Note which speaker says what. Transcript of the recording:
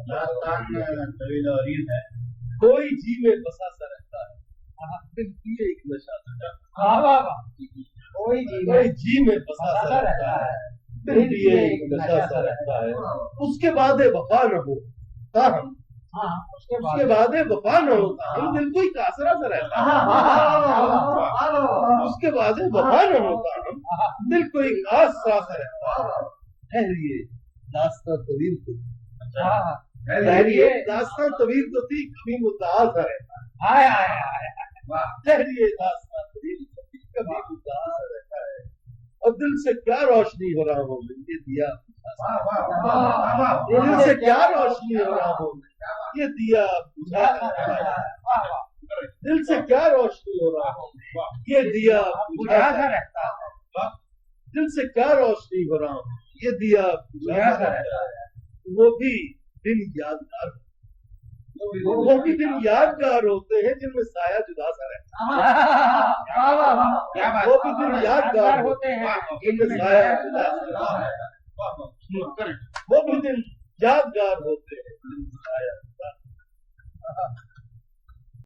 Speaker 1: داستان طویل اور عریض ہے. کوئی جی میں بسا سا رہتا ہے دل کیے ایک نشہ سا. کوئی جی میں بسا سا رہتا ہے دل کیے ایک نشہ سا رہتا ہے. اس کے بعد وفا نہ ہو تاہم اس کے بعد وفا نہ ہوتا ہم دل کو ایک آسرا سا رہتا ہے. اس کے بعد وفا نہ ہوتا ہم دل کو ایک آسرا سا رہتا ہے. ٹھہریے داستان طویل تو ٹھہریے داستان طویل تو تھی کبھی مدعا سا رہتا ہے. ٹھہریے داستان طویل تو تھی کبھی مدعا سا رہتا ہے. اور دل سے کیا روشنی ہو رہا ہو یہ دیا. دل سے کیا روشنی ہو رہا ہو یہ دیا بجھا کر رہتا ہے. دل سے کیا روشنی ہو رہا ہو یہ دیا بجھا کر رہتا ہے. دل سے کیا روشنی ہو رہا ہو یہ دیا بجھا کر رہتا ہے. وہ بھی دن یادگار وہ بھی دن یادگار ہوتے ہیں جن میں سایہ جدا سا رہتا ہے. وہ بھی دن یادگار ہوتے ہیں جن میں سایہ جدا سا رہتا ہے. وہ بھی دن یادگار ہوتے ہیں